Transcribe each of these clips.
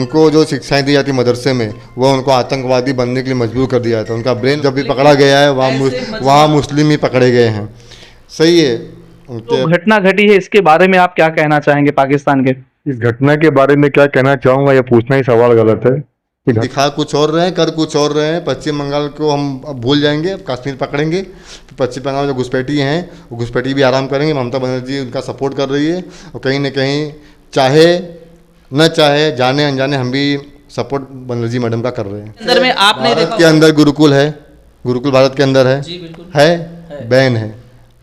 उनको जो शिक्षाएं दी जाती मदरसे में वो उनको आतंकवादी बनने के लिए मजबूर कर दिया जाता है। उनका ब्रेन जब भी पकड़ा गया है वहाँ मुस्लिम ही पकड़े गए हैं। सही है। तो घटना घटी है, इसके बारे में आप क्या कहना चाहेंगे पाकिस्तान के? इस घटना के बारे में क्या कहना चाहूँगा, ये पूछना ही सवाल गलत है। दिखा कुछ और रहे हैं, कर कुछ और रहे हैं। पश्चिम बंगाल को हम अब भूल जाएंगे, अब कश्मीर पकड़ेंगे। तो पश्चिम बंगाल में जो घुसपैठी हैं वो घुसपैठी भी आराम करेंगे। ममता बनर्जी उनका सपोर्ट कर रही है और कहीं ना कहीं चाहे न चाहे जाने अनजाने हम भी सपोर्ट बनर्जी मैडम का कर रहे हैं। अंदर में आपने भारत के अंदर गुरुकुल है, गुरुकुल भारत के अंदर है बैन है।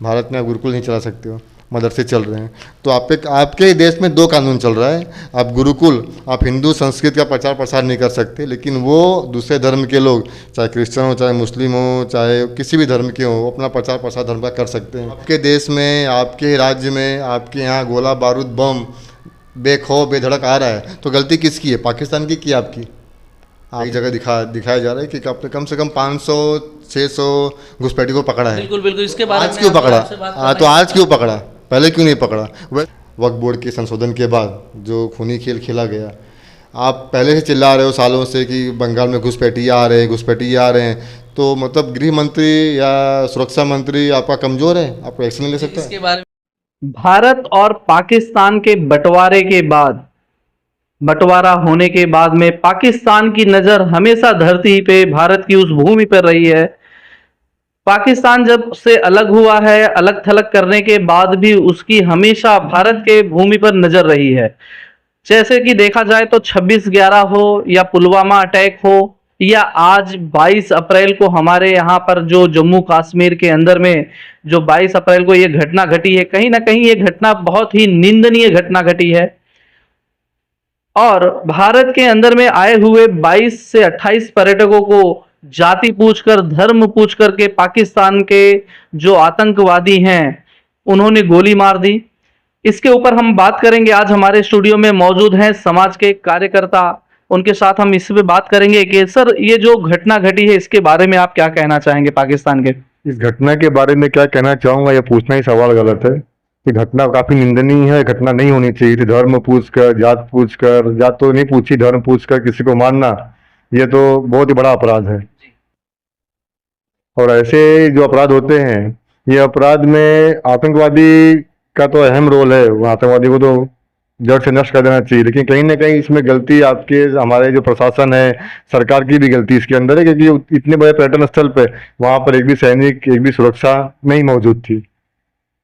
भारत में आप गुरुकुल नहीं चला सकते हो, मदरसे चल रहे हैं। तो आपके देश में दो कानून चल रहा है। आप गुरुकुल, आप हिंदू संस्कृति का प्रचार प्रसार नहीं कर सकते, लेकिन वो दूसरे धर्म के लोग, चाहे क्रिश्चियन हो, चाहे मुस्लिम हो, चाहे किसी भी धर्म के हो, अपना प्रचार प्रसार धर्म का कर सकते हैं। आपके देश में, आपके राज्य में, आपके यहाँ गोला बारूद बम बेखौफ बेधड़क आ रहा है, तो गलती किसकी है? पाकिस्तान की कि आपकी? एक जगह दिखाया जा रहा है कि आपने कम से कम 500-600 घुसपैठी को पकड़ा है। बिल्कुल बिल्कुल, इसके बारे में आज क्यों पकड़ा? तो आज क्यों पकड़ा? पहले क्यों नहीं पकड़ा? वक्फ बोर्ड के संशोधन के बाद जो खूनी खेल खेला गया, आप पहले से चिल्ला रहे हो सालों से कि बंगाल में घुसपैठी आ रहे हैं, तो मतलब गृह मंत्री या सुरक्षा मंत्री आपका कमज़ोर है, आपको एक्शन नहीं ले सकता? इसके बारे में भारत और पाकिस्तान के बंटवारा होने के बाद में पाकिस्तान की नज़र हमेशा धरती पे भारत की उस भूमि पर रही है। पाकिस्तान जब से अलग हुआ है, अलग थलग करने के बाद भी उसकी हमेशा भारत के भूमि पर नजर रही है। जैसे कि देखा जाए तो 26/11 हो या पुलवामा अटैक हो या आज 22 अप्रैल को हमारे यहाँ पर जो जम्मू कश्मीर के अंदर में जो 22 अप्रैल को ये घटना घटी है, कहीं ना कहीं ये घटना बहुत ही निंदनीय घटना घटी है। और भारत के अंदर में आए हुए 22 से 28 पर्यटकों को जाति पूछकर, धर्म पूछ कर के पाकिस्तान के जो आतंकवादी हैं उन्होंने गोली मार दी। इसके ऊपर हम बात करेंगे। आज हमारे स्टूडियो में मौजूद हैं समाज के कार्यकर्ता, उनके साथ हम इस पे बात करेंगे कि सर ये जो घटना घटी है इसके बारे में आप क्या कहना चाहेंगे पाकिस्तान के? इस घटना के बारे में क्या कहना चाहूँगा, ये पूछना ही सवाल गलत है। ये घटना काफी निंदनीय है, घटना नहीं होनी चाहिए थी। धर्म पूछकर, जात तो नहीं पूछी, धर्म पूछकर किसी को मारना, ये तो बहुत ही बड़ा अपराध है। और ऐसे जो अपराध होते हैं, ये अपराध में आतंकवादी का तो अहम रोल है। वो आतंकवादी को तो जड़ से नष्ट कर देना चाहिए, लेकिन कहीं ना कहीं इसमें गलती हमारे जो प्रशासन है, सरकार की भी गलती इसके अंदर है, क्योंकि इतने बड़े पर्यटन स्थल पे वहां पर एक भी सैनिक, एक भी सुरक्षा नहीं मौजूद थी।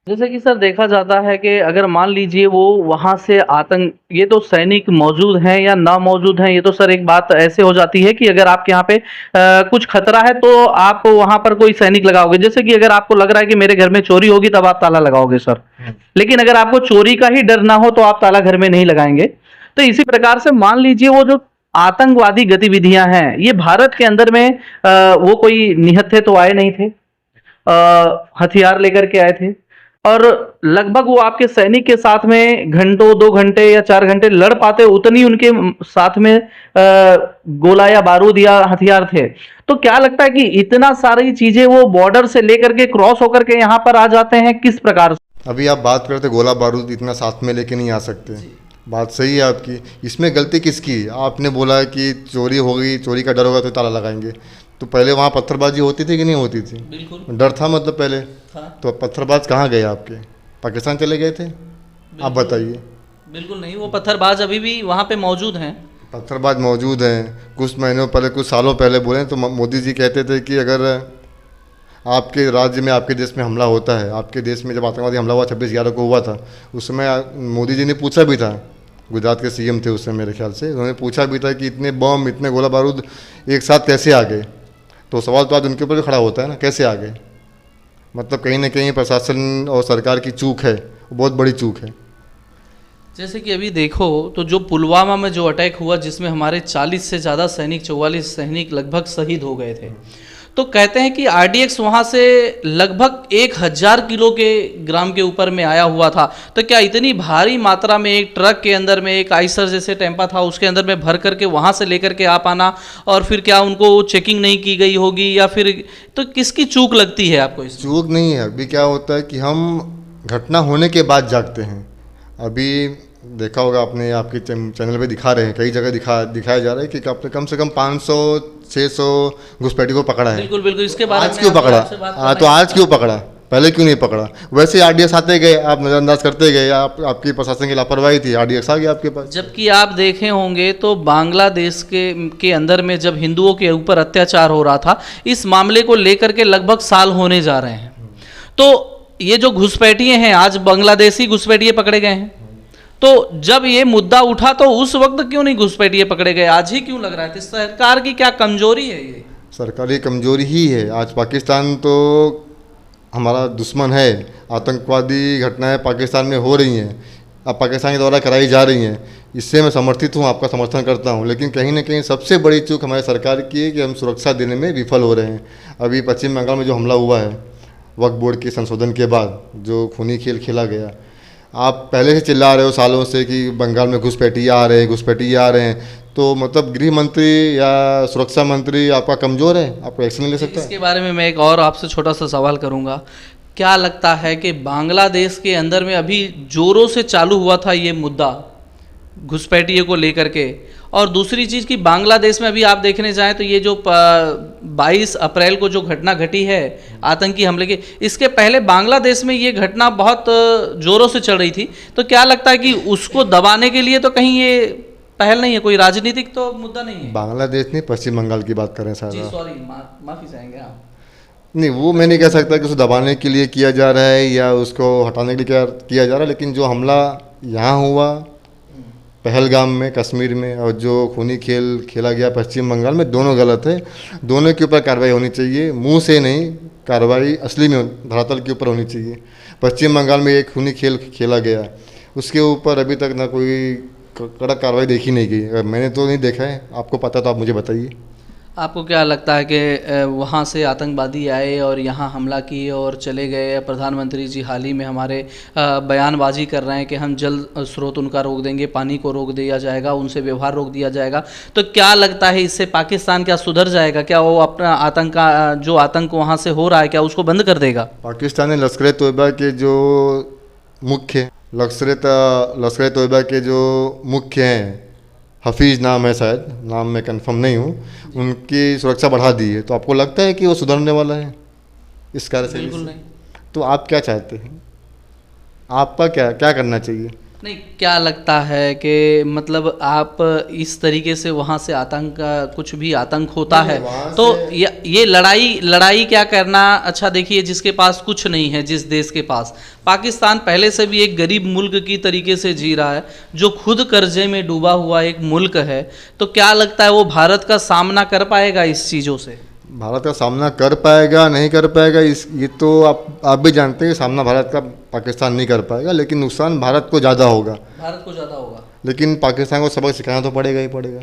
जैसे कि सर देखा जाता है कि अगर मान लीजिए वो वहां से ये तो सैनिक मौजूद हैं या ना मौजूद हैं, ये तो सर एक बात ऐसे हो जाती है कि अगर आपके यहाँ पे कुछ खतरा है तो आप वहां पर कोई सैनिक लगाओगे। जैसे कि अगर आपको लग रहा है कि मेरे घर में चोरी होगी तब आप ताला लगाओगे सर, लेकिन अगर आपको चोरी का ही डर ना हो तो आप ताला घर में नहीं लगाएंगे। तो इसी प्रकार से मान लीजिए वो जो आतंकवादी गतिविधियां हैं ये भारत के अंदर में वो कोई निहत्थे तो आए नहीं थे, हथियार लेकर के आए थे और लगभग वो आपके सैनिक के साथ में घंटों, 2 घंटे या 4 घंटे लड़ पाते, उतनी उनके साथ में गोला या बारूद या हथियार थे। तो क्या लगता है कि इतना सारी चीजें वो बॉर्डर से लेकर के क्रॉस होकर के यहाँ पर आ जाते हैं किस प्रकार से? अभी आप बात करते गोला बारूद इतना साथ में लेके नहीं आ सकते, बात सही है आपकी। इसमें गलती किसकी? आपने बोला कि चोरी होगी, चोरी का डर होगा तो ताला लगाएंगे। तो पहले वहाँ पत्थरबाजी होती थी कि नहीं होती थी? बिल्कुल डर था, मतलब पहले था। तो पत्थरबाज कहाँ गए आपके? पाकिस्तान चले गए थे? आप बताइए। बिल्कुल नहीं, वो पत्थरबाज अभी भी वहाँ पे मौजूद हैं। पत्थरबाज मौजूद हैं। कुछ महीनों पहले, कुछ सालों पहले बोले तो मोदी जी कहते थे कि अगर आपके राज्य में, आपके देश में हमला होता है, आपके देश में जब आतंकवादी हमला हुआ 26/11 को हुआ था, उस समय मोदी जी ने पूछा भी था, गुजरात के सीएम थे उस समय मेरे ख्याल से, उन्होंने पूछा भी था कि इतने बम, इतने गोला बारूद एक साथ कैसे आ गए? तो सवाल तो आज उनके ऊपर भी खड़ा होता है ना, कैसे आ गए? मतलब कहीं ना कहीं प्रशासन और सरकार की चूक है, बहुत बड़ी चूक है। जैसे कि अभी देखो तो जो पुलवामा में जो अटैक हुआ जिसमें हमारे 40 से ज़्यादा सैनिक, 44 सैनिक लगभग शहीद हो गए थे, तो कहते हैं कि RDX वहाँ से लगभग 1000 किलो के ग्राम के ऊपर में आया हुआ था। तो क्या इतनी भारी मात्रा में एक ट्रक के अंदर में एक आइसर जैसे टेम्पा था उसके अंदर में भर करके वहाँ से लेकर के आ पाना, और फिर क्या उनको चेकिंग नहीं की गई होगी या फिर तो किसकी चूक लगती है आपको? इस चूक नहीं है। अभी क्या होता है कि हम घटना होने के बाद जागते हैं। अभी देखा होगा आपने, आपके चैनल पे दिखा रहे हैं, कई जगह दिखाया जा रहा है कि आपने कम से कम 500-600 घुसपैठी को पकड़ा है। बिल्कुल बिल्कुल, इसके बारे में आज क्यों आपसे पकड़ा? बात करना हाँ, तो ही आज क्यों पकड़ा, पहले क्यों नहीं पकड़ा? वैसे आरडीएक्स आते गए, आप नज़रअंदाज करते गए, आपकी प्रशासन की लापरवाही थी, आरडीएक्स आ गया आपके पास। जबकि आप देखे होंगे तो बांग्लादेश के अंदर में जब हिंदुओं के ऊपर अत्याचार हो रहा था, इस मामले को लेकर के लगभग साल होने जा रहे हैं। तो ये जो घुसपैठिए हैं, आज बांग्लादेशी घुसपैठिए पकड़े गए हैं, तो जब ये मुद्दा उठा तो उस वक्त क्यों नहीं घुसपैठिए पकड़े गए, आज ही क्यों लग रहा है? तो सरकार की क्या कमजोरी है ये? सरकारी कमजोरी ही है। आज पाकिस्तान तो हमारा दुश्मन है, आतंकवादी घटनाएं पाकिस्तान में हो रही हैं, अब पाकिस्तान के द्वारा कराई जा रही हैं, इससे मैं समर्थित हूँ, आपका समर्थन करता हूँ। लेकिन कहीं ना कहीं सबसे बड़ी चूक हमारी सरकार की है कि हम सुरक्षा देने में विफल हो रहे हैं। अभी पश्चिम बंगाल में जो हमला हुआ है वक्फ बोर्ड के संशोधन के बाद, जो खूनी खेल खेला गया, आप पहले से चिल्ला रहे हो सालों से कि बंगाल में घुसपैठिए आ रहे हैं, घुसपैठिए आ रहे हैं, तो मतलब गृह मंत्री या सुरक्षा मंत्री आपका कमज़ोर है, आपको एक्शन नहीं ले सकता है? इसके बारे में मैं एक और आपसे छोटा सा सवाल करूंगा। क्या लगता है कि बांग्लादेश के अंदर में अभी जोरों से चालू हुआ था ये मुद्दा घुसपैठिए को लेकर के, और दूसरी चीज़ कि बांग्लादेश में अभी आप देखने जाएं तो ये जो 22 अप्रैल को जो घटना घटी है आतंकी हमले की, इसके पहले बांग्लादेश में ये घटना बहुत ज़ोरों से चल रही थी। तो क्या लगता है कि उसको दबाने के लिए तो कहीं ये पहल नहीं है, कोई राजनीतिक तो मुद्दा नहीं है? बांग्लादेश नहीं, पश्चिम बंगाल की बात कर रहे हैं जी साहब। सॉरी, माफ़ी चाहेंगे आप। नहीं, वो मैं नहीं कह सकता कि उसे दबाने के लिए किया जा रहा है या उसको हटाने के लिए किया जा रहा है, लेकिन जो हमला यहाँ हुआ पहलगाम में, कश्मीर में, और जो खूनी खेल खेला गया पश्चिम बंगाल में, दोनों गलत है। दोनों के ऊपर कार्रवाई होनी चाहिए, मुंह से नहीं, कार्रवाई असली में धरातल के ऊपर होनी चाहिए। पश्चिम बंगाल में एक खूनी खेल खेला गया, उसके ऊपर अभी तक ना कोई कड़क कार्रवाई देखी नहीं गई। मैंने तो नहीं देखा है, आपको पता तो आप मुझे बताइए। आपको क्या लगता है कि वहाँ से आतंकवादी आए और यहाँ हमला किए और चले गए? प्रधानमंत्री जी हाल ही में हमारे बयानबाजी कर रहे हैं कि हम जल स्रोत उनका रोक देंगे, पानी को रोक दिया जाएगा, उनसे व्यवहार रोक दिया जाएगा। तो क्या लगता है इससे पाकिस्तान क्या सुधर जाएगा? क्या वो अपना जो आतंक वहाँ से हो रहा है क्या उसको बंद कर देगा? पाकिस्तान ने लश्कर तोयबा के जो मुख्य लश्कर तोयबा के जो मुख्य हैं, हफीज़ नाम है शायद, नाम मैं कंफर्म नहीं हूँ, उनकी सुरक्षा बढ़ा दी है। तो आपको लगता है कि वो सुधरने वाला है इस कार्य से? बिल्कुल नहीं। तो आप क्या चाहते हैं, आपका क्या क्या करना चाहिए? नहीं, क्या लगता है कि मतलब आप इस तरीके से वहाँ से आतंक कुछ भी आतंक होता है तो ये लड़ाई क्या करना? अच्छा देखिए, जिसके पास कुछ नहीं है, जिस देश के पास, पाकिस्तान पहले से भी एक गरीब मुल्क की तरीके से जी रहा है, जो खुद कर्जे में डूबा हुआ एक मुल्क है, तो क्या लगता है वो भारत का सामना कर पाएगा इस चीज़ों से? भारत का सामना कर पाएगा नहीं कर पाएगा, ये तो आप भी जानते हैं, सामना भारत का पाकिस्तान नहीं कर पाएगा, लेकिन नुकसान भारत को ज़्यादा होगा। भारत को ज़्यादा होगा, लेकिन पाकिस्तान को सबक सिखाना तो पड़ेगा ही पड़ेगा।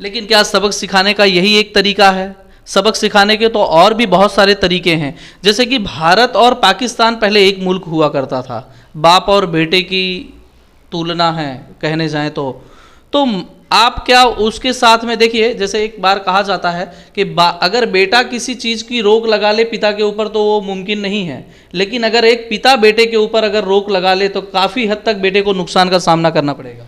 लेकिन क्या सबक सिखाने का यही एक तरीका है? सबक सिखाने के तो और भी बहुत सारे तरीके हैं। जैसे कि भारत और पाकिस्तान पहले एक मुल्क हुआ करता था, बाप और बेटे की तुलना है कहने जाएं तो आप क्या उसके साथ में देखिए, जैसे एक बार कहा जाता है कि अगर बेटा किसी चीज़ की रोक लगा ले पिता के ऊपर तो वो मुमकिन नहीं है, लेकिन अगर एक पिता बेटे के ऊपर अगर रोक लगा ले तो काफ़ी हद तक बेटे को नुकसान का सामना करना पड़ेगा।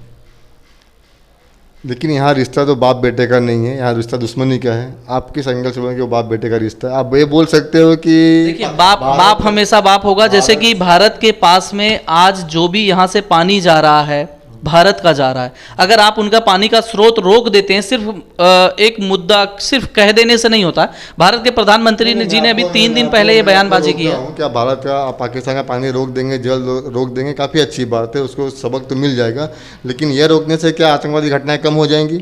लेकिन यहाँ रिश्ता तो बाप बेटे का नहीं है, यहाँ रिश्ता दुश्मनी का है। आप किस एंगल से बोलेंगे वो बाप बेटे का रिश्ता है? आप ये बोल सकते हो कि देखिए, बाप हमेशा बाप होगा। जैसे कि भारत के पास में आज जो भी यहाँ से पानी जा रहा है, भारत का जा रहा है, अगर आप उनका पानी का स्रोत रोक देते हैं, सिर्फ एक मुद्दा सिर्फ कह देने से नहीं होता। भारत के प्रधानमंत्री जी ने अभी 3 दिन पहले ये बयानबाजी की है। क्या भारत का पाकिस्तान का पानी रोक देंगे, जल रोक देंगे, काफ़ी अच्छी बात है, उसको सबक तो मिल जाएगा, लेकिन यह रोकने से क्या आतंकवादी घटनाएं कम हो जाएंगी?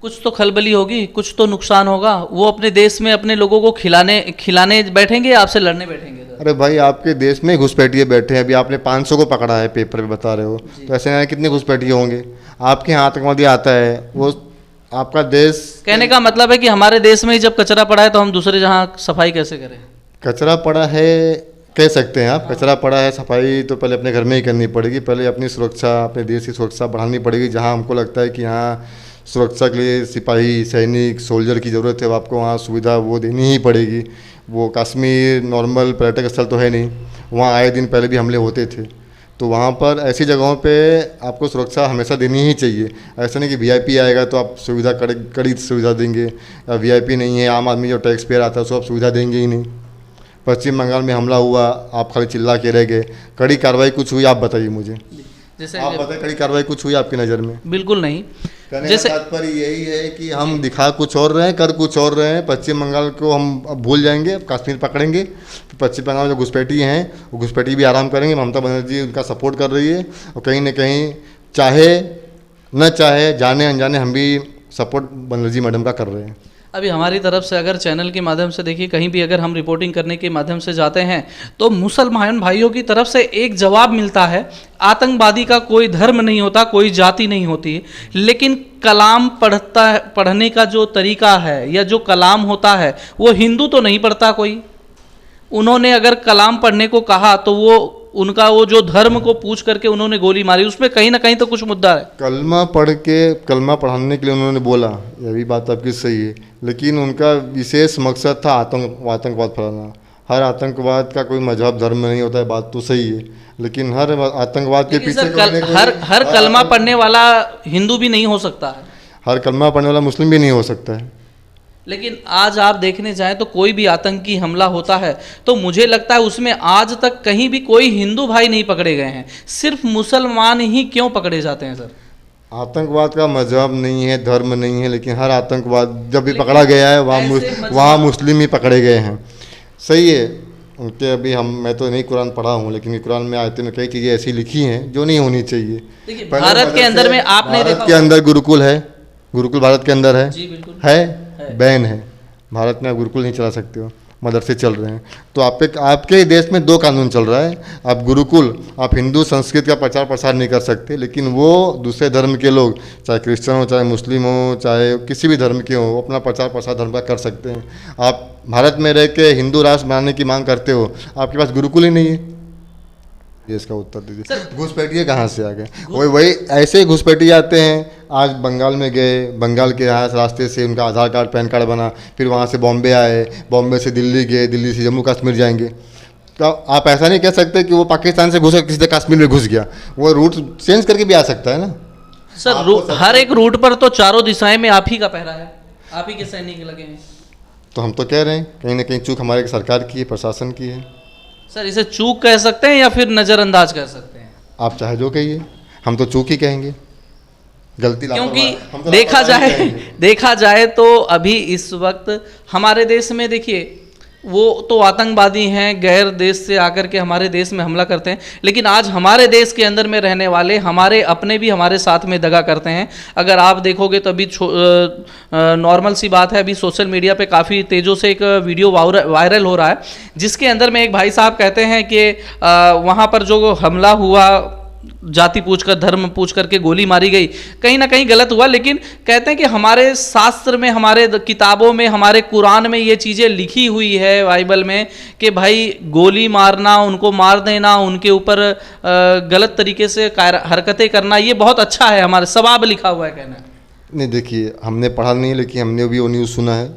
कुछ तो खलबली होगी, कुछ तो नुकसान होगा। वो अपने देश में अपने लोगों को खिलाने बैठेंगे, आपसे लड़ने बैठेंगे। अरे भाई, आपके देश में घुसपैठिए बैठे हैं, अभी आपने 500 को पकड़ा है, पेपर पे बता रहे हो, तो ऐसे ना कितने घुसपैठिए होंगे? आपके यहाँ आतंकवादी आता है, वो आपका देश, कहने का मतलब है कि हमारे देश में ही जब कचरा पड़ा है तो हम दूसरे जहाँ सफाई कैसे करें? कचरा पड़ा है कह सकते हैं आप, कचरा पड़ा है, सफाई तो पहले अपने घर में ही करनी पड़ेगी। पहले अपनी सुरक्षा, अपने देश की सुरक्षा बढ़ानी पड़ेगी। जहाँ हमको लगता है कि यहाँ सुरक्षा के लिए सिपाही, सैनिक, सोल्जर की ज़रूरत है, आपको वहाँ सुविधा वो देनी ही पड़ेगी। वो कश्मीर नॉर्मल पर्यटक स्थल तो है नहीं, वहाँ आए दिन पहले भी हमले होते थे, तो वहाँ पर ऐसी जगहों पे आपको सुरक्षा हमेशा देनी ही चाहिए। ऐसा नहीं कि वीआईपी आएगा तो आप सुविधा कड़ी सुविधा देंगे, या वीआईपी नहीं है आम आदमी जो टैक्स पेयर आता है उसको आप सुविधा देंगे ही नहीं। पश्चिम बंगाल में हमला हुआ, आप खाली चिल्ला के रह गए, कड़ी कार्रवाई कुछ हुई? आप बताइए मुझे, जैसे आप बताइए कड़ी कार्रवाई कुछ हुई आपकी नज़र में? बिल्कुल नहीं। कहने जैसे का तात्पर्य यही है कि हम दिखा कुछ और रहे हैं, कर कुछ और रहे हैं। पश्चिम बंगाल को हम अब भूल जाएंगे, अब कश्मीर पकड़ेंगे। तो पश्चिम बंगाल में जो घुसपैठी हैं वो घुसपैठी भी आराम करेंगे। ममता बनर्जी उनका सपोर्ट कर रही है, और कहीं ना कहीं चाहे न चाहे, जाने अनजाने, हम भी सपोर्ट बनर्जी मैडम का कर रहे हैं। अभी हमारी तरफ से अगर चैनल के माध्यम से देखिए, कहीं भी अगर हम रिपोर्टिंग करने के माध्यम से जाते हैं तो मुसलमान भाइयों की तरफ से एक जवाब मिलता है, आतंकवादी का कोई धर्म नहीं होता, कोई जाति नहीं होती, लेकिन कलाम पढ़ने का जो तरीका है या जो कलाम होता है वो हिंदू तो नहीं पढ़ता कोई। उन्होंने अगर कलाम पढ़ने को कहा तो वो उनका वो जो धर्म को पूछ करके उन्होंने गोली मारी, उसमें कहीं ना कहीं तो कुछ मुद्दा है। कलमा पढ़ाने के लिए उन्होंने बोला, यह भी बात आपकी सही है, लेकिन उनका विशेष मकसद था आतंकवाद फैलाना। हर आतंकवाद का कोई मजहब धर्म नहीं होता है, बात तो सही है, लेकिन हर आतंकवाद के पीछे हर कलमा पढ़ने वाला हिंदू भी नहीं हो सकता है, हर कलमा पढ़ने वाला मुस्लिम भी नहीं हो सकता है। लेकिन आज आप देखने जाएं तो कोई भी आतंकी हमला होता है तो मुझे लगता है उसमें आज तक कहीं भी कोई हिंदू भाई नहीं पकड़े गए हैं, सिर्फ मुसलमान ही क्यों पकड़े जाते हैं सर? आतंकवाद का मजहब नहीं है, धर्म नहीं है, लेकिन हर आतंकवाद जब भी पकड़ा गया है वहाँ मुस्लिम ही पकड़े गए हैं। सही है उनके। अभी मैं तो नहीं कुरान पढ़ा हूँ, लेकिन कुरान में आयतों में कई चीज़ें ऐसी लिखी हैं जो नहीं होनी चाहिए। भारत के अंदर में आपने भारत के अंदर गुरुकुल है, गुरुकुल भारत के अंदर है, जी बिल्कुल है, बैन है। भारत में आप गुरुकुल नहीं चला सकते हो, मदरसे चल रहे हैं। तो आपके देश में दो कानून चल रहा है। आप गुरुकुल, आप हिंदू संस्कृति का प्रचार प्रसार नहीं कर सकते, लेकिन वो दूसरे धर्म के लोग, चाहे क्रिश्चियन हो, चाहे मुस्लिम हो, चाहे किसी भी धर्म के हो, अपना प्रचार प्रसार धर्म का कर सकते हैं। आप भारत में रह के हिंदू राष्ट्र बनाने की मांग करते हो, आपके पास गुरुकुल ही नहीं है। ये इसका उत्तर दीजिए। घुसपैठिए कहाँ से आ गए? वही ऐसे ही घुसपैठिए आते हैं। आज बंगाल में गए, बंगाल के यहाँ रास्ते से उनका आधार कार्ड पैन कार्ड बना, फिर वहाँ से बॉम्बे आए, बॉम्बे से दिल्ली गए, दिल्ली से जम्मू कश्मीर जाएंगे। तो आप ऐसा नहीं कह सकते कि वो पाकिस्तान से घुस किसी कश्मीर में घुस गया, वो रूट चेंज करके भी आ सकता है ना सर। हर एक रूट पर तो चारों दिशाएं में आप ही का पहरा है, आप ही के सैनिक लगे हैं। तो हम तो कह रहे हैं कहीं ना कहीं चूक हमारे सरकार की है, प्रशासन की है। सर इसे चूक कह सकते हैं या फिर नज़रअंदाज कर सकते हैं? आप चाहे जो कहिए, हम तो चूक ही कहेंगे, गलती। क्योंकि देखा जाए तो अभी इस वक्त हमारे देश में देखिए, वो तो आतंकवादी हैं, गैर देश से आकर के हमारे देश में हमला करते हैं, लेकिन आज हमारे देश के अंदर में रहने वाले हमारे अपने भी हमारे साथ में दगा करते हैं। अगर आप देखोगे तो अभी नॉर्मल सी बात है, अभी सोशल मीडिया पे काफ़ी तेज़ों से एक वीडियो वायरल हो रहा है, जिसके अंदर में एक भाई साहब कहते हैं कि वहाँ पर जो हमला हुआ, जाति पूछकर, धर्म पूछ करके गोली मारी गई, कहीं ना कहीं गलत हुआ, लेकिन कहते हैं कि हमारे शास्त्र में, हमारे किताबों में, हमारे कुरान में ये चीज़ें लिखी हुई है, बाइबल में, कि भाई गोली मारना, उनको मार देना, उनके ऊपर गलत तरीके से हरकतें करना, ये बहुत अच्छा है, हमारे सवाब लिखा हुआ है। कहना नहीं, देखिए हमने पढ़ा नहीं, लेकिन हमने भी वो न्यूज़ सुना है,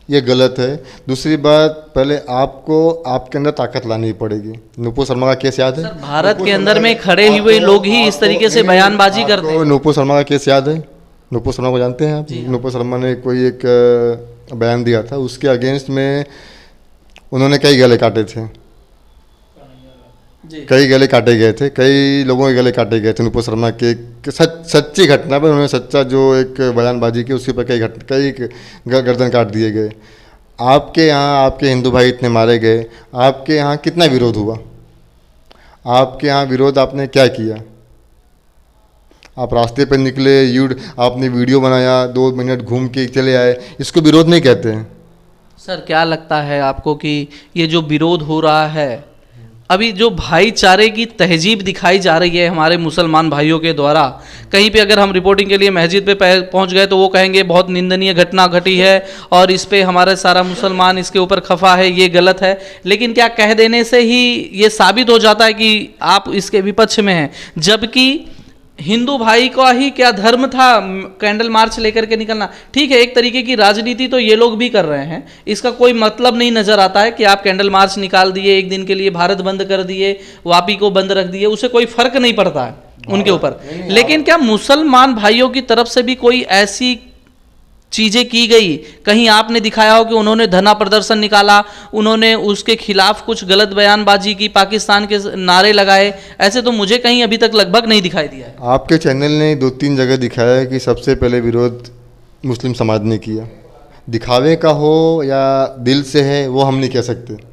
ये गलत है। दूसरी बात, पहले आपको आपके अंदर ताकत लानी पड़ेगी। नुपुर शर्मा का केस याद है? सर, भारत के अंदर में खड़े हुए लोग ही इस तरीके से बयानबाजी करते हैं। नुपुर शर्मा का केस याद है? नुपुर शर्मा को जानते हैं आप? नुपुर शर्मा ने कोई एक बयान दिया था, उसके अगेंस्ट में उन्होंने कई गले काटे थे, कई गले काटे गए थे, कई लोगों के गले काटे गए थे नुपुर शर्मा के सच्ची घटना पर। उन्होंने सच्चा जो एक बयानबाजी की, उसके ऊपर कई गर्दन काट दिए गए। आपके यहाँ आपके हिंदू भाई इतने मारे गए, आपके यहाँ कितना विरोध हुआ? आपके यहाँ विरोध आपने क्या किया? आप रास्ते पर निकले, आपने वीडियो बनाया, 2 मिनट घूम के चले आए, इसको विरोध नहीं कहते हैं। सर क्या लगता है आपको कि ये जो विरोध हो रहा है, अभी जो भाईचारे की तहजीब दिखाई जा रही है हमारे मुसलमान भाइयों के द्वारा, कहीं पे अगर हम रिपोर्टिंग के लिए मस्जिद पे पहुंच गए तो वो कहेंगे बहुत निंदनीय घटना घटी है और इस पे हमारा सारा मुसलमान इसके ऊपर खफा है, ये गलत है। लेकिन क्या कह देने से ही ये साबित हो जाता है कि आप इसके विपक्ष में हैं? जबकि हिंदू भाई का ही क्या धर्म था कैंडल मार्च लेकर के निकलना? ठीक है, एक तरीके की राजनीति तो ये लोग भी कर रहे हैं, इसका कोई मतलब नहीं नजर आता है कि आप कैंडल मार्च निकाल दिए, एक दिन के लिए भारत बंद कर दिए, वापी को बंद रख दिए, उससे कोई फर्क नहीं पड़ता है उनके ऊपर। लेकिन क्या मुसलमान भाइयों की तरफ से भी कोई ऐसी चीजें की गई? कहीं आपने दिखाया हो कि उन्होंने धरना प्रदर्शन निकाला, उन्होंने उसके खिलाफ कुछ गलत बयानबाजी की, पाकिस्तान के नारे लगाए? ऐसे तो मुझे कहीं अभी तक लगभग नहीं दिखाई दिया है। आपके चैनल ने 2-3 जगह दिखाया है कि सबसे पहले विरोध मुस्लिम समाज ने किया। दिखावे का हो या दिल से है वो हम नहीं कह सकते,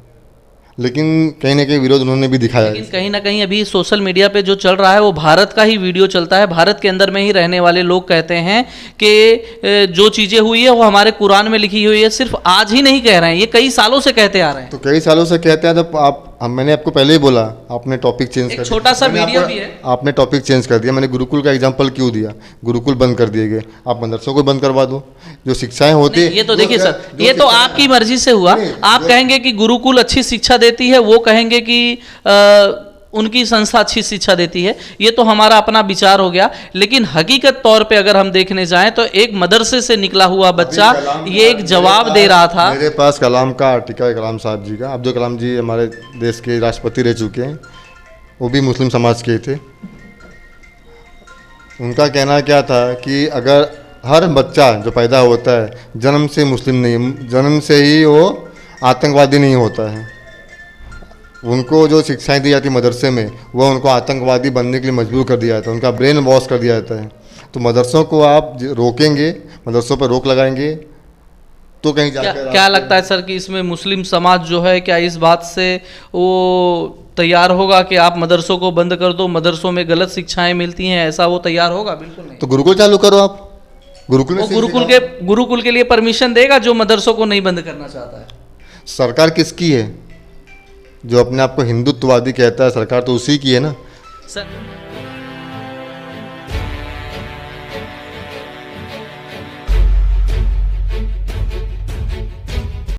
लेकिन कहीं ना कहीं विरोध उन्होंने भी दिखाया है। लेकिन कहीं ना कहीं अभी सोशल मीडिया पे जो चल रहा है वो भारत का ही वीडियो चलता है। भारत के अंदर में ही रहने वाले लोग कहते हैं कि जो चीज़ें हुई है वो हमारे कुरान में लिखी हुई है। सिर्फ आज ही नहीं कह रहे हैं, ये कई सालों से कहते आ रहे हैं। तो कई सालों से कहते हैं, तो मैंने आपको पहले ही बोला, आपने टॉपिक चेंज कर दिया। छोटा सा वीडियो भी है, आपने टॉपिक चेंज कर दिया। मैंने गुरुकुल का एग्जांपल क्यों दिया? गुरुकुल बंद कर दिए गए, आप मदरसों को बंद करवा दो। जो शिक्षाएं होती है, ये तो देखिए सर, ये तो आपकी मर्जी से हुआ। आप कहेंगे कि गुरुकुल अच्छी शिक्षा देती है, वो कहेंगे कि उनकी संस्था अच्छी शिक्षा देती है, ये तो हमारा अपना विचार हो गया। लेकिन हकीकत तौर पे अगर हम देखने जाएं तो एक मदरसे से निकला हुआ बच्चा ये एक जवाब दे रहा था। मेरे पास कलाम का आर्टिकल है, कलाम साहब जी का। अब्दुल कलाम जी हमारे देश के राष्ट्रपति रह चुके हैं, वो भी मुस्लिम समाज के थे। उनका कहना क्या था कि अगर हर बच्चा जो पैदा होता है जन्म से मुस्लिम नहीं, जन्म से ही वो आतंकवादी नहीं होता है। उनको जो शिक्षाएं दी जाती मदरसे में, वह उनको आतंकवादी बनने के लिए मजबूर कर दिया जाता है, उनका ब्रेन वॉश कर दिया जाता है। तो मदरसों को आप रोकेंगे, मदरसों पर रोक लगाएंगे तो कहीं जाकर क्या लगता है सर कि इसमें मुस्लिम समाज जो है क्या इस बात से वो तैयार होगा कि आप मदरसों को बंद कर दो, मदरसों में गलत शिक्षाएं मिलती हैं, ऐसा वो तैयार होगा? बिल्कुल नहीं। तो गुरुकुल चालू करो आप। गुरुकुल के लिए परमिशन देगा जो मदरसों को नहीं बंद करना चाहता है? सरकार किसकी है? जो अपने आप को हिंदुत्ववादी कहता है, सरकार तो उसी की है ना। सर